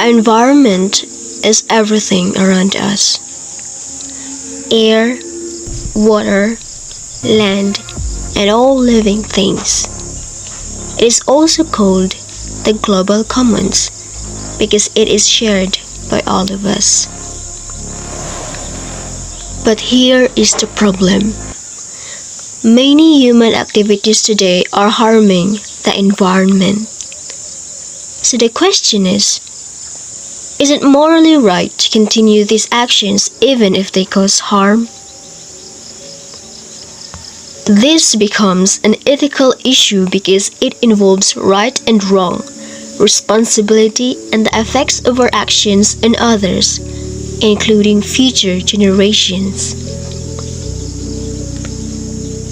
The environment is everything around us. Air, water, land, and all living things. It is also called the global commons because it is shared by all of us. But here is the problem. Many human activities today are harming the environment. So the question is it morally right to continue these actions even if they cause harm? This becomes an ethical issue because it involves right and wrong, responsibility, and the effects of our actions on others, including future generations.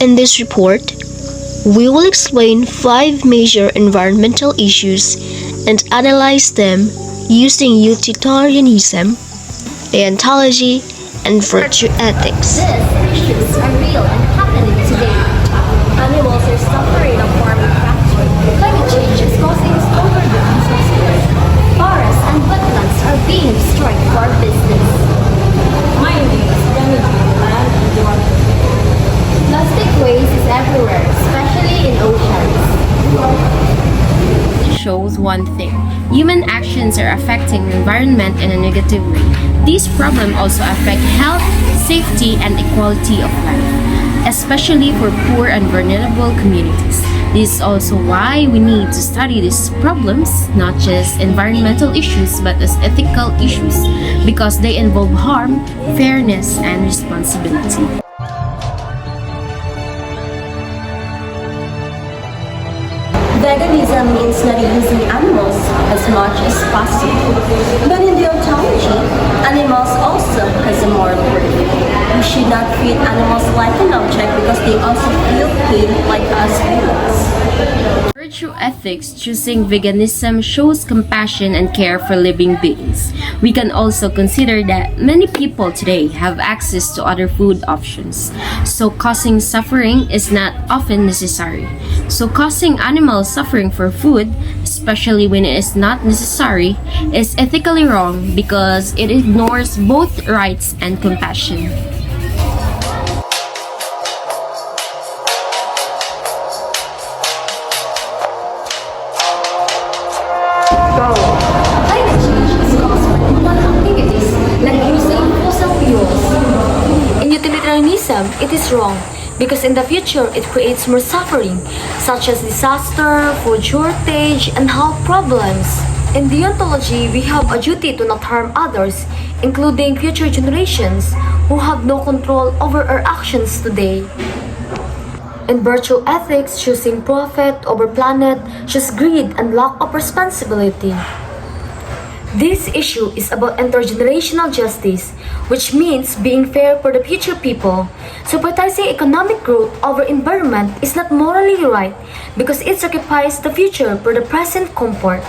In this report, we will explain 5 major environmental issues and analyze them using utilitarianism, deontology, and virtue ethics. These issues are real and happening today. Animals are suffering a farming factor. Climate change is causing overuse of resources. Forests and wetlands are being destroyed for business. Mining is damaging land and water. Plastic waste is everywhere, especially in oceans. Shows one thing. Human actions are affecting the environment in a negative way. These problems also affect health, safety, and equality of life, especially for poor and vulnerable communities. This is also why we need to study these problems, not just environmental issues, but as ethical issues, because they involve harm, fairness, and responsibility. Veganism means not using animals as much as possible. But in the ontology, animals also has a moral worth. We should not treat animals like an object because they also feel pain like us humans. Virtue ethics choosing veganism shows compassion and care for living beings. We can also consider that many people today have access to other food options, so causing suffering is not often necessary. So causing animal suffering for food, especially when it is not necessary, is ethically wrong because it ignores both rights and compassion. Climate change is caused by human activities like using fossil fuels. In utilitarianism, it is wrong because in the future it creates more suffering, such as disaster, food shortage, and health problems. In deontology, we have a duty to not harm others, including future generations who have no control over our actions today. In virtue ethics, choosing profit over planet shows greed and lack of responsibility. This issue is about intergenerational justice, which means being fair for the future people. So prioritizing economic growth over environment is not morally right because it sacrifices the future for the present comfort.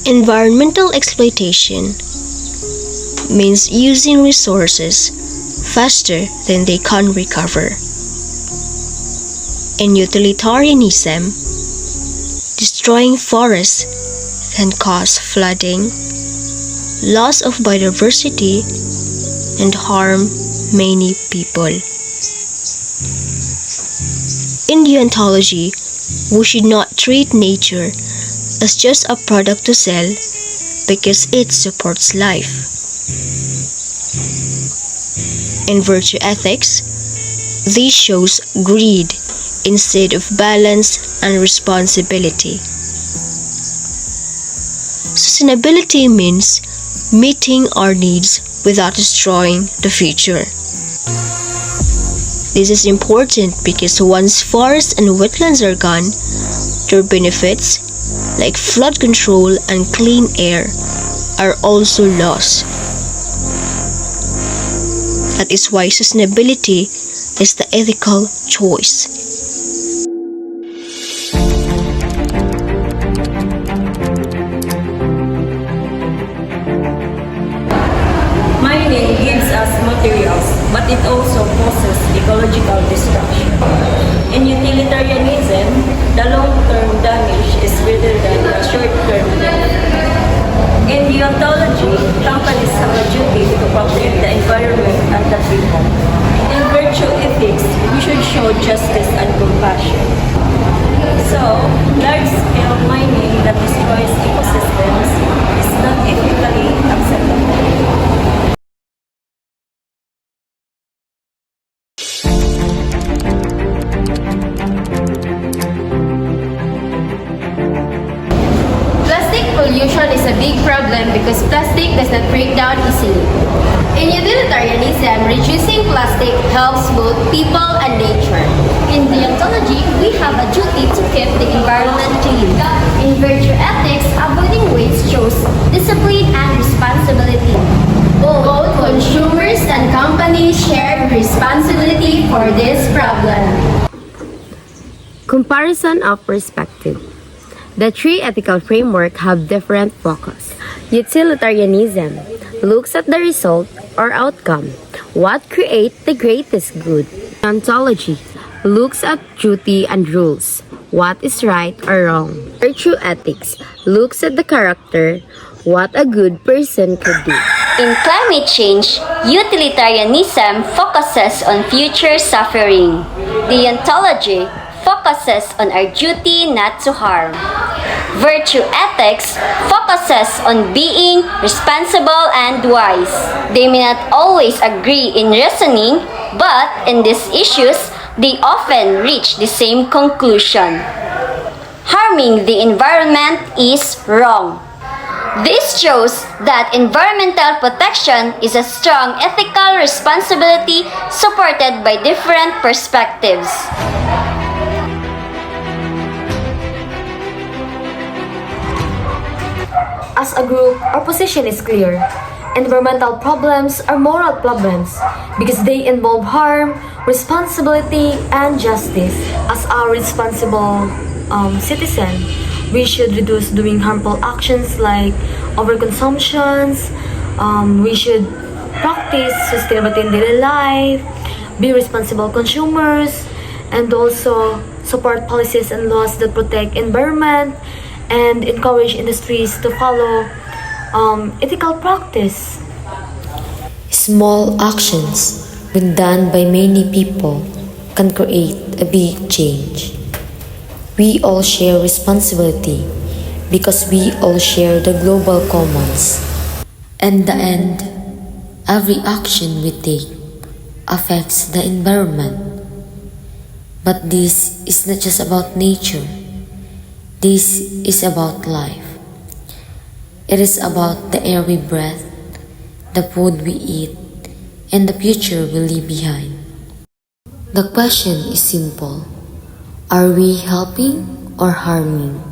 Environmental exploitation means using resources faster than they can recover. In utilitarianism, destroying forests can cause flooding, loss of biodiversity, and harm many people. In deontology, we should not treat nature as just a product to sell because it supports life. In virtue ethics, this shows greed instead of balance and responsibility. Sustainability means meeting our needs without destroying the future. This is important because once forests and wetlands are gone, their benefits like flood control and clean air are also lost. That is why sustainability is the ethical choice. My name causes ecological destruction. In utilitarianism, the long-term damage is greater than the short-term gain. In deontology, companies have a duty to protect the environment and the people. In virtue ethics, we should show justice and compassion. So, large-scale mining that destroys ecosystems is not ethically acceptable. Plastic pollution is a big problem because plastic does not break down easily. In utilitarianism, reducing plastic helps both people and nature. In deontology, we have a duty to keep the environment clean. In virtue ethics, avoiding waste shows discipline and responsibility. Both consumers and companies share responsibility for this problem. Comparison of perspective. The three ethical framework have different focus. Utilitarianism looks at the result or outcome, what creates the greatest good. Ontology looks at duty and rules, what is right or wrong. Virtue ethics looks at the character, what a good person could do. In climate change, utilitarianism focuses on future suffering. Deontology focuses on our duty not to harm. Virtue ethics focuses on being responsible and wise. They may not always agree in reasoning, but in these issues, they often reach the same conclusion. Harming the environment is wrong. This shows that environmental protection is a strong ethical responsibility supported by different perspectives. As a group, our position is clear. Environmental problems are moral problems because they involve harm, responsibility, and justice. As a responsible citizen, we should reduce doing harmful actions like overconsumptions. We should practice sustainability in daily life, be responsible consumers, and also support policies and laws that protect environment and encourage industries to follow ethical practice. Small actions, when done by many people, can create a big change. We all share responsibility because we all share the global commons. In the end, every action we take affects the environment. But this is not just about nature. This is about life. It is about the air we breathe, the food we eat, and the future we leave behind. The question is simple. Are we helping or harming?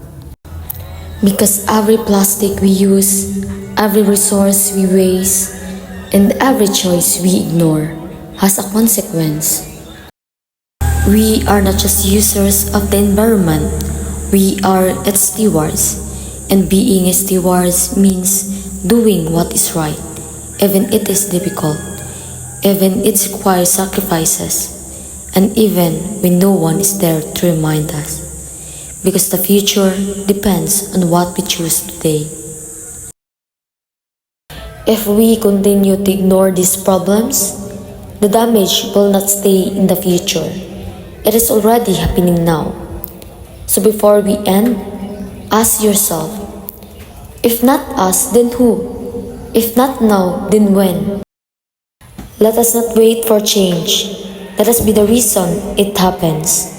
Because every plastic we use, every resource we waste, and every choice we ignore has a consequence. We are not just users of the environment, we are its stewards. And being a steward means doing what is right, even it is difficult, even it requires sacrifices, and even when no one is there to remind us. Because the future depends on what we choose today. If we continue to ignore these problems, the damage will not stay in the future. It is already happening now. So before we end, ask yourself, if not us, then who? If not now, then when? Let us not wait for change. Let us be the reason it happens.